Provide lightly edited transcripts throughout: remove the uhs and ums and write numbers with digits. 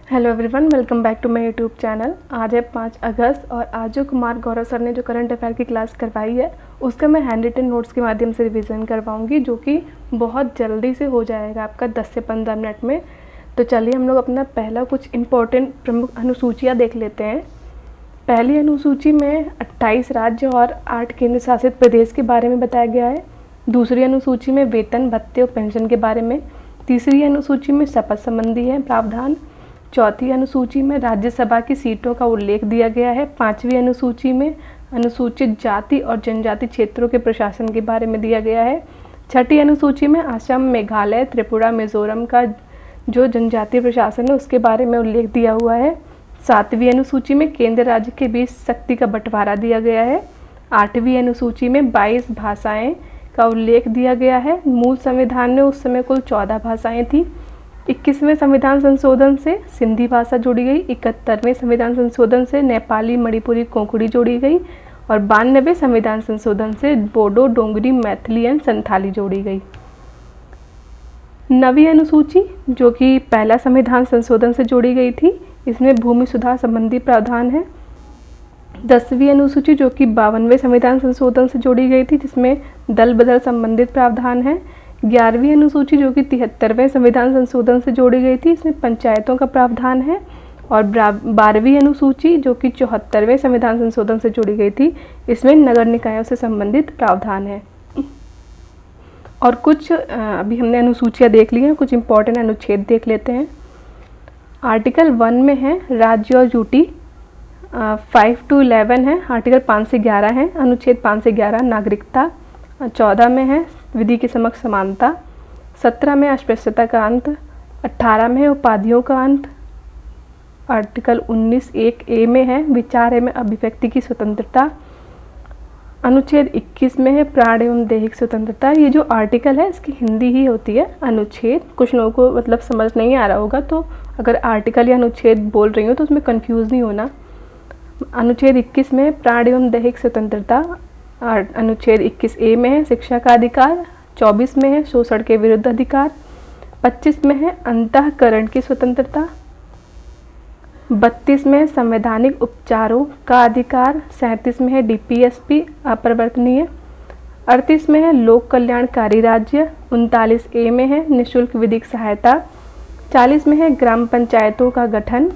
Hello everyone, welcome back to my YouTube channel. आज है 5 अगस्त और आज जो कुमार गौरव सर ने जो करंट अफेयर की क्लास करवाई है उसका मैं हैंड रिटन नोट्स के माध्यम से रिवीजन करवाऊंगी, जो कि बहुत जल्दी से हो जाएगा आपका 10 से 15 मिनट में। तो चलिए हम लोग अपना पहला कुछ इम्पोर्टेंट प्रमुख अनुसूचियाँ देख लेते हैं। पहली अनुसूची में 28 राज्य और 8 केंद्र शासित प्रदेश के बारे में बताया गया है। दूसरी अनुसूची में वेतन, भत्ते और पेंशन के बारे में। तीसरी अनुसूची में शपथ संबंधी है प्रावधान। चौथी अनुसूची में राज्यसभा की सीटों का उल्लेख दिया गया है। पांचवी अनुसूची में अनुसूचित जाति और जनजाति क्षेत्रों के प्रशासन के बारे में दिया गया है। छठी अनुसूची में असम, मेघालय, त्रिपुरा, मिजोरम का जो जनजातीय प्रशासन है उसके बारे में उल्लेख दिया हुआ है। सातवीं अनुसूची में केंद्र राज्य के बीच शक्ति का बंटवारा दिया गया है। आठवीं अनुसूची में 22 भाषाएं का उल्लेख दिया गया है। मूल संविधान में उस समय कुल 14 भाषाएं थी। 21वें संविधान संशोधन से सिंधी भाषा जोड़ी गई। 71वें संविधान संशोधन से नेपाली, मणिपुरी, कोंकणी जोड़ी गई और 92वें संविधान संशोधन से बोडो, डोंगरी, मैथिली एंड संथाली जोड़ी गई। नवीं अनुसूची जो कि पहला संविधान संशोधन से जोड़ी गई थी, इसमें भूमि सुधार संबंधी प्रावधान है। 10वीं अनुसूची जो कि 52वें संविधान संशोधन से जोड़ी गई थी, जिसमें दल बदल संबंधित प्रावधान है। 11वीं अनुसूची जो कि 73वें संविधान संशोधन से जोड़ी गई थी, इसमें पंचायतों का प्रावधान है। और 12वीं अनुसूची जो कि 74वें संविधान संशोधन से जोड़ी गई थी, इसमें नगर निकायों से संबंधित प्रावधान है। और कुछ अभी हमने अनुसूचियाँ देख ली हैं, कुछ इंपॉर्टेंट अनुच्छेद देख लेते हैं। आर्टिकल 1 में है राज्य और यूटी, 5 to 11 है। आर्टिकल 5 से 11 है। अनुच्छेद 5 से 11 नागरिकता। 14 में है विधि के समक्ष समानता। 17 में अस्पृश्यता का अंत। 18 में है उपाधियों का अंत। आर्टिकल 19(1)(a) में है विचार एवं अभिव्यक्ति की स्वतंत्रता। अनुच्छेद 21 में है प्राण एवं दैहिक स्वतंत्रता। ये जो आर्टिकल है इसकी हिंदी ही होती है अनुच्छेद। कुछ लोगों को मतलब समझ नहीं आ रहा होगा, तो अगर आर्टिकल या अनुच्छेद बोल रही हो तो उसमें कंफ्यूज नहीं होना। अनुच्छेद 21 में प्राण एवं दैहिक स्वतंत्रता। अनुच्छेद 21(a) में है शिक्षा का अधिकार। 24 में है शोषण के विरुद्ध अधिकार। 25 में है अंतःकरण की स्वतंत्रता। 32 में है संवैधानिक उपचारों का अधिकार। 37 में है डीपीएसपी अपरिवर्तनीय। 38 में है लोक कल्याणकारी राज्य। 39(a) में है निःशुल्क विधिक सहायता। 40 में है ग्राम पंचायतों का गठन।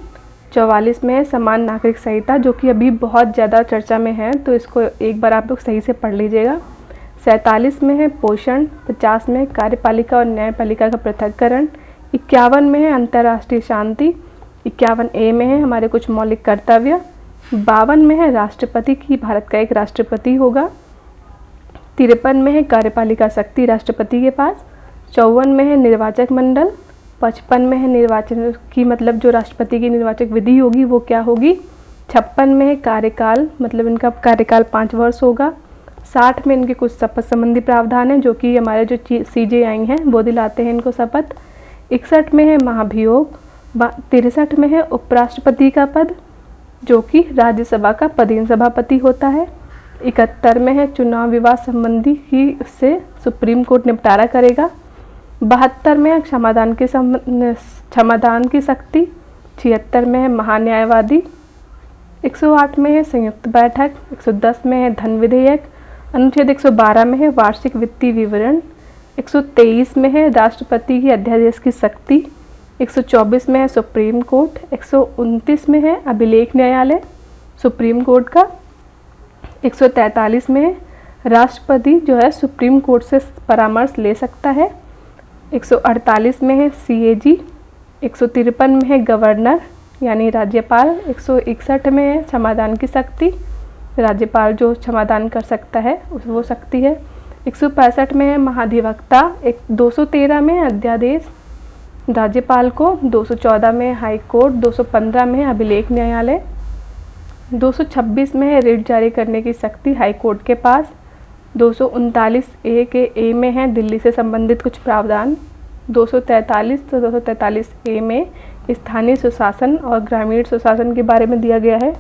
44 में है समान नागरिक संहिता, जो कि अभी बहुत ज़्यादा चर्चा में है, तो इसको एक बार आप लोग सही से पढ़ लीजिएगा। 47 में है पोषण। 50 में है कार्यपालिका और न्यायपालिका का पृथक्करण। 51 में है अंतर्राष्ट्रीय शांति। 51(a) में है हमारे कुछ मौलिक कर्तव्य। 52 में है राष्ट्रपति की भारत का एक राष्ट्रपति होगा। 53 में है कार्यपालिका शक्ति राष्ट्रपति के पास। 54 में है निर्वाचक मंडल। 55 में है निर्वाचन की मतलब जो राष्ट्रपति की निर्वाचक विधि होगी वो क्या होगी। 56 में है कार्यकाल, मतलब इनका कार्यकाल 5 वर्ष होगा। 60 में इनके कुछ शपथ संबंधी प्रावधान हैं, जो कि हमारे जो CJI हैं वो दिलाते हैं इनको शपथ। 61 में है महाभियोग। 63 में है उपराष्ट्रपति का पद, जो कि राज्यसभा का पदेन सभापति होता है। 71 में है चुनाव विवाद संबंधी की उससे सुप्रीम कोर्ट निपटारा करेगा। 72 में है क्षमादान की शक्ति। 76 में है महान्यायवादी। 108 में है संयुक्त बैठक। 110 में है धन विधेयक। अनुच्छेद 112 में है वार्षिक वित्तीय विवरण। 123 में है राष्ट्रपति की अध्यादेश की शक्ति। 124 में है सुप्रीम कोर्ट। 129 में है अभिलेख न्यायालय सुप्रीम कोर्ट का। 143 में है राष्ट्रपति जो है सुप्रीम कोर्ट से परामर्श ले सकता है। 148 में है CAG। 153 में है गवर्नर यानी राज्यपाल। 161 में है क्षमादान की शक्ति, राज्यपाल जो क्षमादान कर सकता है वो शक्ति है। 165 में है महाधिवक्ता। 213 में है अध्यादेश राज्यपाल को। 214 में हाई कोर्ट। 215 में है अभिलेख न्यायालय। 226 में है रिट जारी करने की शक्ति हाई कोर्ट के पास। 239(a) में है दिल्ली से संबंधित कुछ प्रावधान। 243 में स्थानीय सुशासन और ग्रामीण सुशासन के बारे में दिया गया है।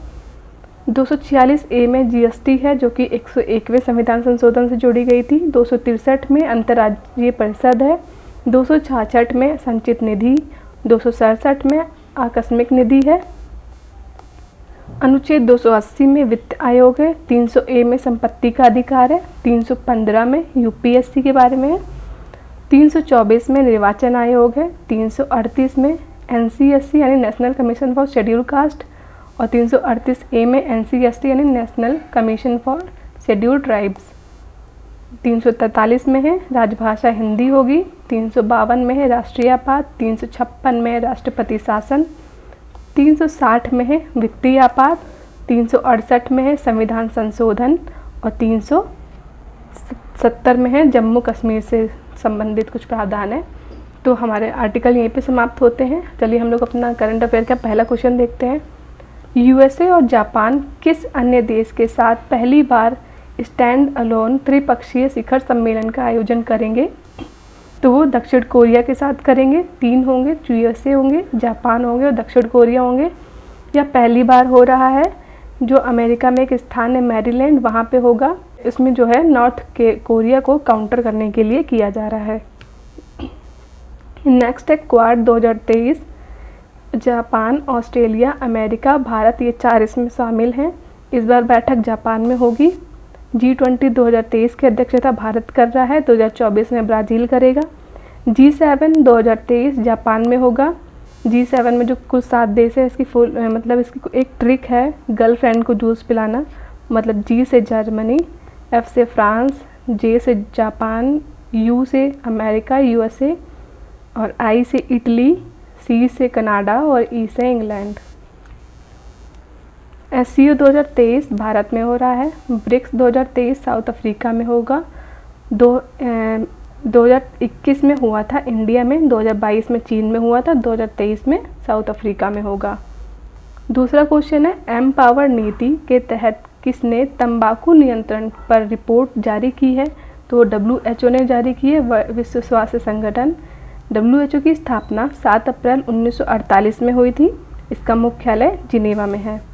246(a) में GST है, जो कि 101वें संविधान संशोधन से जोड़ी गई थी। 263 में अंतर्राज्यीय परिषद है। 266 में संचित निधि। 267 में आकस्मिक निधि है। अनुच्छेद 280 में वित्त आयोग है। 300A में संपत्ति का अधिकार है। 315 में यूपीएससी के बारे में है। 324 में निर्वाचन आयोग है। 338 में एनसीएससी यानी national commission for schedule caste और 338A में एनसीएसटी यानी national commission for schedule tribes. 343 में है राजभाषा हिंदी होगी। 352 में है राष्ट्रीय आपात। 356 में है राष्ट्रपति शासन। 360 में है वित्तीय आपात। 368 में है संविधान संशोधन और 370 में है जम्मू कश्मीर से संबंधित कुछ प्रावधान है। तो हमारे आर्टिकल यहीं पे समाप्त होते हैं। चलिए हम लोग अपना करंट अफेयर का पहला क्वेश्चन देखते हैं। यूएसए और जापान किस अन्य देश के साथ पहली बार स्टैंड अलोन त्रिपक्षीय शिखर सम्मेलन का आयोजन करेंगे? तो वो दक्षिण कोरिया के साथ करेंगे। 3 होंगे, यूएसए होंगे, जापान होंगे और दक्षिण कोरिया होंगे। यह पहली बार हो रहा है। जो अमेरिका में एक स्थान है मैरीलैंड, वहाँ पे होगा। इसमें जो है नॉर्थ के कोरिया को काउंटर करने के लिए किया जा रहा है। नेक्स्ट है quad 2023। Japan, Australia, America, Bharat ये 4 इसमें शामिल हैं। इस बार बैठक जापान में होगी। G20 2023 की अध्यक्षता भारत कर रहा है। 2024 में ब्राज़ील करेगा। G7 2023 जापान में होगा। G7 में जो कुल 7 देश है, इसकी इसकी एक ट्रिक है गर्लफ्रेंड को जूस पिलाना। मतलब G से जर्मनी, F से फ्रांस, J से जापान, U से अमेरिका USA और I से इटली, C से कनाडा और E से इंग्लैंड। SCO 2023 भारत में हो रहा है। ब्रिक्स 2023 साउथ अफ्रीका में होगा। 2021 में हुआ था इंडिया में, 2022 में चीन में हुआ था, 2023 में साउथ अफ्रीका में होगा। दूसरा क्वेश्चन है एम पावर नीति के तहत किसने तंबाकू नियंत्रण पर रिपोर्ट जारी की है? तो WHO ने जारी की है, विश्व स्वास्थ्य संगठन। WHO की स्थापना 7 अप्रैल 1948 में हुई थी। इसका मुख्यालय जिनेवा में है।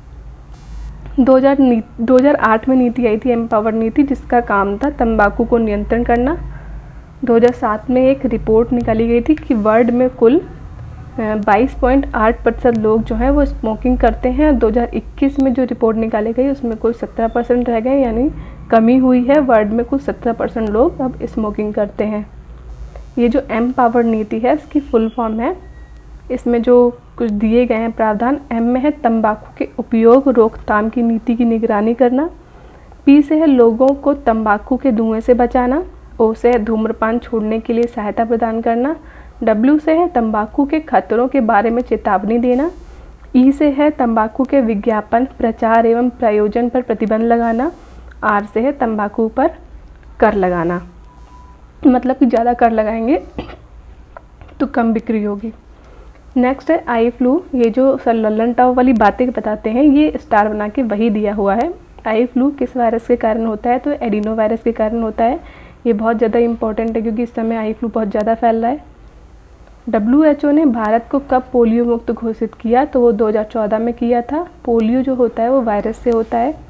2008 में नीति आई थी एम पावर नीति, जिसका काम था तंबाकू को नियंत्रण करना। 2007 में एक रिपोर्ट निकाली गई थी कि वर्ल्ड में कुल 22.8% लोग जो हैं वो स्मोकिंग करते हैं। 2021 में जो रिपोर्ट निकाली गई उसमें कुल 17% रह गए, यानी कमी हुई है। वर्ल्ड में कुल 17% लोग अब स्मोकिंग करते हैं। ये जो एम पावर नीति है इसकी फुल फॉर्म है। इसमें जो कुछ दिए गए हैं प्रावधान, एम में है तंबाकू के उपयोग रोकथाम की नीति की निगरानी करना। पी से है लोगों को तंबाकू के धुएं से बचाना। ओ से है धूम्रपान छोड़ने के लिए सहायता प्रदान करना। डब्ल्यू से है तंबाकू के खतरों के बारे में चेतावनी देना। ई से है तंबाकू के विज्ञापन, प्रचार एवं प्रयोजन पर प्रतिबंध लगाना। आर से है तंबाकू पर कर लगाना। मतलब कि ज़्यादा कर लगाएंगे तो कम बिक्री होगी। नेक्स्ट है आई फ्लू। ये जो सर लल्लन टाव वाली बातें बताते हैं, ये स्टार बना के वही दिया हुआ है। आई फ्लू किस वायरस के कारण होता है? तो एडिनो वायरस के कारण होता है। ये बहुत ज़्यादा इंपॉर्टेंट है क्योंकि इस समय आई फ्लू बहुत ज़्यादा फैल रहा है। WHO ने भारत को कब पोलियो मुक्त घोषित किया? तो वो 2014 में किया था। पोलियो जो होता है वो वायरस से होता है।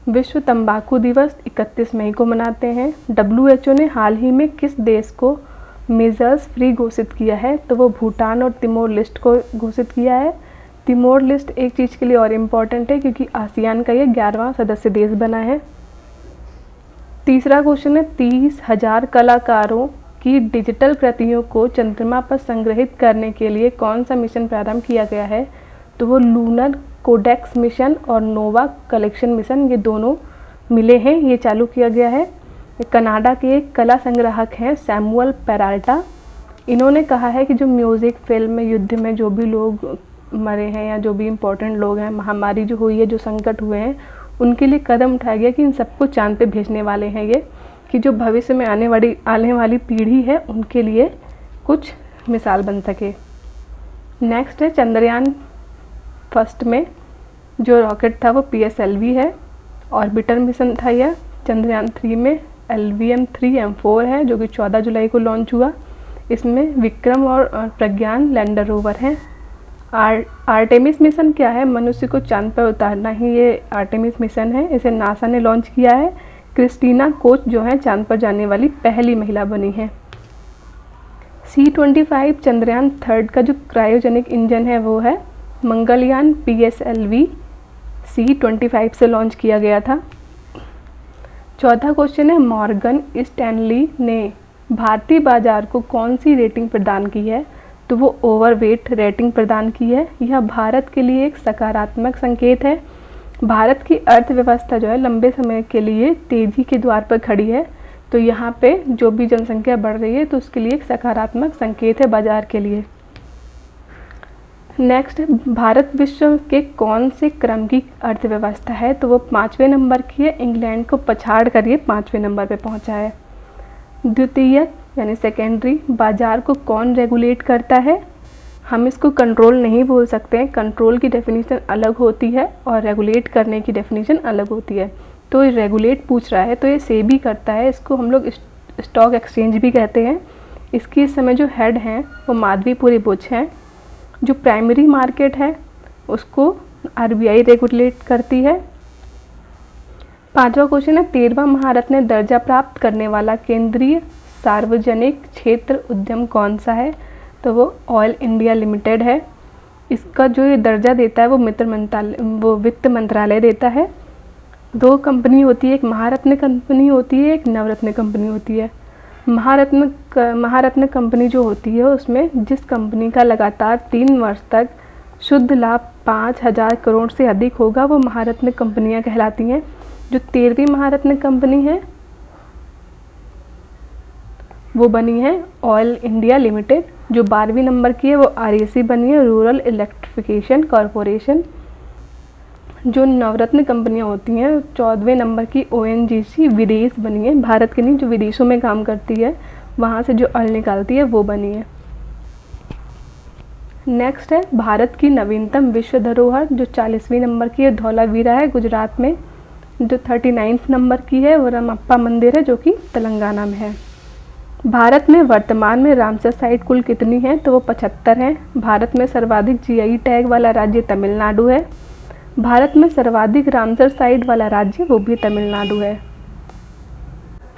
विश्व तंबाकू दिवस 31 मई को मनाते हैं। WHO ने हाल ही में किस देश को मेजर्स फ्री घोषित किया है? तो वो भूटान और तिमोर लिस्ट को घोषित किया है। तिमोर लिस्ट एक चीज़ के लिए और इम्पॉर्टेंट है क्योंकि आसियान का ये 11वां सदस्य देश बना है। तीसरा क्वेश्चन है 30,000 कलाकारों की डिजिटल प्रतियों को चंद्रमा पर संग्रहित करने के लिए कौन सा मिशन प्रारंभ किया गया है? तो वो लूनर कोडेक्स मिशन और नोवा कलेक्शन मिशन, ये दोनों मिले हैं, ये चालू किया गया है। कनाडा के एक कला संग्राहक हैं सैमुअल पेराल्टा। इन्होंने कहा है कि जो म्यूज़िक, फिल्म, युद्ध में जो भी लोग मरे हैं या जो भी इम्पोर्टेंट लोग हैं, महामारी जो हुई है, जो संकट हुए हैं, उनके लिए कदम उठाया गया कि इन सबको चांद पे भेजने वाले हैं ये, कि जो भविष्य में आने वाली पीढ़ी है उनके लिए कुछ मिसाल बन सके। नेक्स्ट है चंद्रयान फर्स्ट में जो रॉकेट था वो PSLV है। ऑर्बिटर मिशन था यह। चंद्रयान 3 में LVM-3M4 है जो कि 14 जुलाई को लॉन्च हुआ। इसमें विक्रम और प्रज्ञान लैंडर रोवर हैं। आर्टेमिस मिशन क्या है? मनुष्य को चांद पर उतारना ही ये आर्टेमिस मिशन है। इसे नासा ने लॉन्च किया है। क्रिस्टीना कोच जो है चांद पर जाने वाली पहली महिला बनी है। C-25 चंद्रयान 3 का जो क्रायोजेनिक इंजन है वो है मंगलयान PSLV C-25 से लॉन्च किया गया था। चौथा क्वेश्चन है मॉर्गन स्टैनली ने भारतीय बाजार को कौन सी रेटिंग प्रदान की है? तो वो ओवरवेट रेटिंग प्रदान की है। यह भारत के लिए एक सकारात्मक संकेत है। भारत की अर्थव्यवस्था जो है लंबे समय के लिए तेजी के द्वार पर खड़ी है, तो यहाँ पे जो भी जनसंख्या बढ़ रही है तो उसके लिए एक सकारात्मक संकेत है बाजार के लिए। नेक्स्ट, भारत विश्व के कौन से क्रम की अर्थव्यवस्था है? तो वो 5वें नंबर की है। इंग्लैंड को पछाड़ कर ये 5वें नंबर पे पहुंचा है। द्वितीयक यानी सेकेंडरी बाजार को कौन रेगुलेट करता है? हम इसको कंट्रोल नहीं बोल सकते हैं। कंट्रोल की डेफिनेशन अलग होती है और रेगुलेट करने की डेफिनेशन अलग होती है। तो ये रेगुलेट पूछ रहा है तो ये सेबी करता है। इसको हम लोग स्टॉक एक्सचेंज भी कहते हैं। इसकी इस समय जो हेड हैं वो माधवीपुरी बुच हैं। जो प्राइमरी मार्केट है उसको RBI रेगुलेट करती है। 5वां क्वेश्चन है 13वां महारत्न दर्जा प्राप्त करने वाला केंद्रीय सार्वजनिक क्षेत्र उद्यम कौन सा है? तो वो ऑयल इंडिया लिमिटेड है। इसका जो ये दर्जा देता है वो वित्त मंत्रालय देता है। 2 कंपनी होती है, एक महारत्न कंपनी होती है, एक नवरत्न कंपनी होती है। महारत्न कंपनी जो होती है उसमें जिस कंपनी का लगातार 3 वर्ष तक शुद्ध लाभ 5,000 करोड़ से अधिक होगा वो महारत्न कंपनियां कहलाती हैं। जो 13वीं महारत्न कंपनी है वो बनी है ऑयल इंडिया लिमिटेड। जो 12वीं नंबर की है वो REC बनी है, रूरल इलेक्ट्रिफिकेशन कॉरपोरेशन। जो नवरत्न कंपनियां होती हैं 14वें नंबर की ONGC विदेश बनी है, भारत के नहीं, जो विदेशों में काम करती है वहाँ से जो ऑयल निकालती है वो बनी है। नेक्स्ट है भारत की नवीनतम विश्व धरोहर जो 40वीं नंबर की है धौलावीरा है गुजरात में। जो 39 नंबर की है वो रामप्पा मंदिर है जो कि तेलंगाना में है। भारत में वर्तमान में रामसर साइट कुल कितनी है? तो वो 75 हैं। भारत में सर्वाधिक GI टैग वाला राज्य तमिलनाडु है। भारत में सर्वाधिक रामसर साइट वाला राज्य वो भी तमिलनाडु है।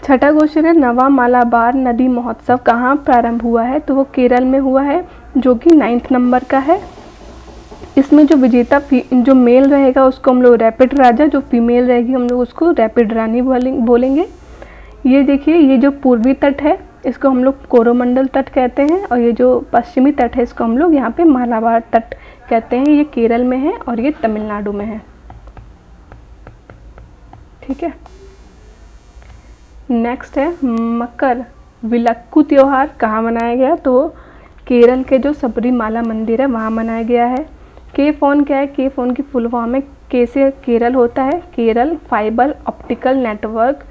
छठा क्वेश्चन है नवा मालाबार नदी महोत्सव कहाँ प्रारंभ हुआ है? तो वो केरल में हुआ है जो कि 9th नंबर का है। इसमें जो विजेता जो मेल रहेगा उसको हम लोग रैपिड राजा, जो फीमेल रहेगी हम लोग उसको रैपिड रानी बोलेंगे। ये देखिए, ये जो पूर्वी तट है इसको हम लोग कोरोमंडल तट कहते हैं और ये जो पश्चिमी तट है इसको हम लोग यहाँ पे मालाबार तट कहते हैं। ये केरल में है और ये तमिलनाडु में है। ठीक है। नेक्स्ट है मकर विलक्कू त्योहार कहाँ मनाया गया? तो केरल के जो सबरीमाला मंदिर है वहाँ मनाया गया है। के फोन क्या है? के फोन की फुल फॉर्म है के से केरल होता है, केरल फाइबर ऑप्टिकल नेटवर्क,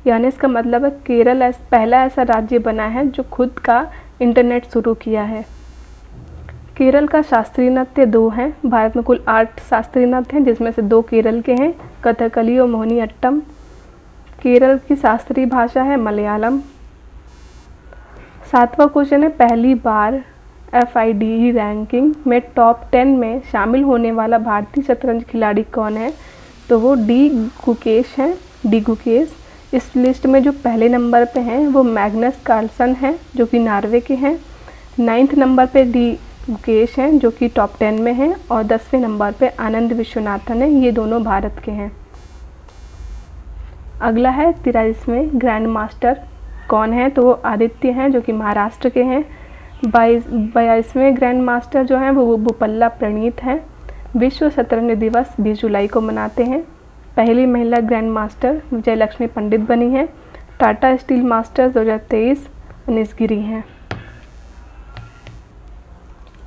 यानी इसका मतलब है केरल पहला ऐसा राज्य बना है जो खुद का इंटरनेट शुरू किया है। केरल का शास्त्रीय नृत्य 2 हैं। भारत में कुल 8 शास्त्रीय नृत्य हैं जिसमें से 2 केरल के हैं, कथकली और मोहिनीअट्टम। केरल की शास्त्रीय भाषा है मलयालम। 7वां क्वेश्चन है पहली बार FIDE रैंकिंग में टॉप 10 में शामिल होने वाला भारतीय शतरंज खिलाड़ी कौन है? तो वो डी गुकेश हैं, डी गुकेश। इस लिस्ट में जो पहले नंबर पे हैं वो मैग्नस कार्लसन हैं जो कि नॉर्वे के हैं। 9th नंबर पे डी गुकेश हैं जो कि टॉप 10 में हैं और 10वें नंबर पे आनंद विश्वनाथन है, ये दोनों भारत के हैं। अगला है 43वें ग्रैंड मास्टर कौन है? तो वो आदित्य हैं जो कि महाराष्ट्र के हैं। 22वें ग्रैंड मास्टर जो हैं वो बोपल्ला प्रणीत हैं। विश्व शतरंज दिवस 20 जुलाई को मनाते हैं। पहली महिला ग्रैंड मास्टर विजय लक्ष्मी पंडित बनी हैं। टाटा स्टील मास्टर्स 2023 अनीस गिरी हैं।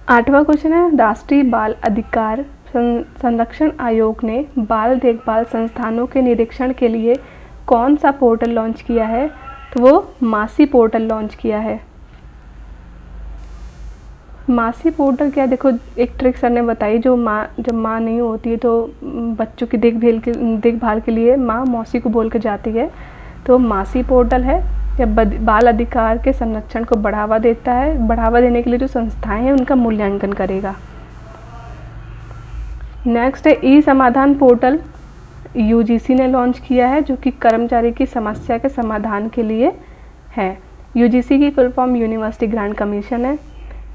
8वां क्वेश्चन है राष्ट्रीय बाल अधिकार संरक्षण आयोग ने बाल देखभाल संस्थानों के निरीक्षण के लिए कौन सा पोर्टल लॉन्च किया है? तो वो मासी पोर्टल लॉन्च किया है। मासी पोर्टल क्या, देखो एक ट्रिक सर ने बताई, जब माँ नहीं होती है तो बच्चों की देखभाल के लिए माँ मौसी को बोल के जाती है, तो मासी पोर्टल है या बाल अधिकार के संरक्षण को बढ़ावा देता है। बढ़ावा देने के लिए जो संस्थाएं हैं उनका मूल्यांकन करेगा। नेक्स्ट है ई समाधान पोर्टल UGC ने लॉन्च किया है जो कि कर्मचारी की समस्या के समाधान के लिए है। यूजीसी की full form university grant commission है।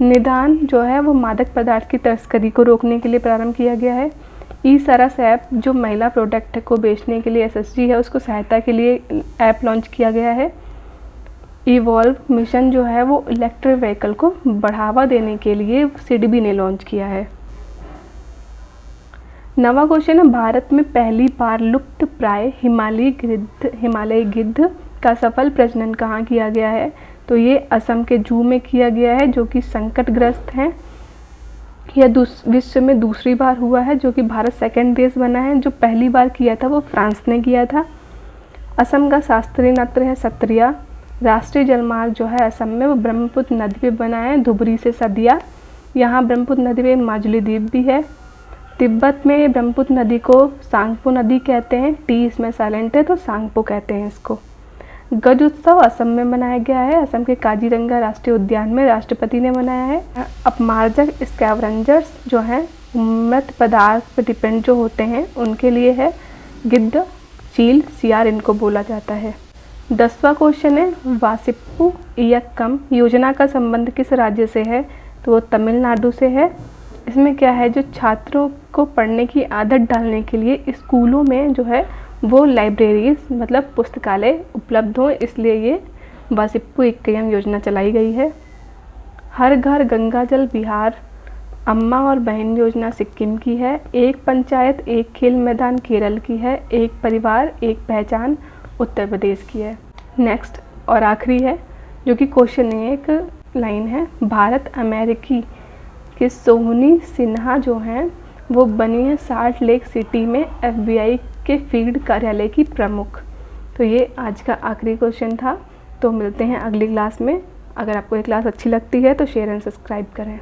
निदान जो है वो मादक पदार्थ की तस्करी को रोकने के लिए प्रारंभ किया गया है। ई सरस ऐप जो महिला प्रोडक्ट को बेचने के लिए एसएसजी है उसको सहायता के लिए ऐप लॉन्च किया गया है। इवॉल्व मिशन जो है वो इलेक्ट्रिक व्हीकल को बढ़ावा देने के लिए सिडबी ने लॉन्च किया है। नवा क्वेश्चन है, भारत में पहली बार लुप्त प्राय हिमालयी गिद्ध का सफल प्रजनन कहाँ किया गया है? तो ये असम के जू में किया गया है जो कि संकटग्रस्त हैं। यह विश्व में दूसरी बार हुआ है जो कि भारत सेकंड देश बना है। जो पहली बार किया था वो फ्रांस ने किया था। असम का शास्त्रीय नृत्य है सत्रिया। राष्ट्रीय जलमार्ग जो है असम में वो ब्रह्मपुत्र नदी पे बना है, धुबरी से सदिया। यहाँ ब्रह्मपुत्र नदी पे माजुली द्वीप भी है। तिब्बत में ब्रह्मपुत्र नदी को सांगपो नदी कहते हैं, टी इसमें साइलेंट है तो सांगपो कहते हैं इसको। गज उत्सव असम में मनाया गया है। असम के काजीरंगा राष्ट्रीय उद्यान में राष्ट्रपति ने मनाया है। अपमार्जक स्कैवेंजर्स जो हैं मृत पदार्थ पर डिपेंड जो होते हैं उनके लिए है। गिद्ध, चील, सियार इनको बोला जाता है। 10वां क्वेश्चन है, वासिप्पू इयक्कम योजना का संबंध किस राज्य से है? तो वो तमिलनाडु से है। इसमें क्या है, जो छात्रों को पढ़ने की आदत डालने के लिए स्कूलों में जो है वो लाइब्रेरीज मतलब पुस्तकालय उपलब्ध हो, इसलिए ये वासिप्पू इक्कयम योजना चलाई गई है। हर घर गंगा जल बिहार, अम्मा और बहन योजना सिक्किम की है। एक पंचायत एक खेल मैदान केरल की है। एक परिवार एक पहचान उत्तर प्रदेश की है। नेक्स्ट और आखिरी है जो कि क्वेश्चन है, एक लाइन है, भारत अमेरिकी के सोहनी सिन्हा जो हैं वो बनी है साल्ट लेक सिटी में FBI के फील्ड कार्यालय की प्रमुख। तो ये आज का आखिरी क्वेश्चन था। तो मिलते हैं अगली क्लास में। अगर आपको ये क्लास अच्छी लगती है तो शेयर एंड सब्सक्राइब करें।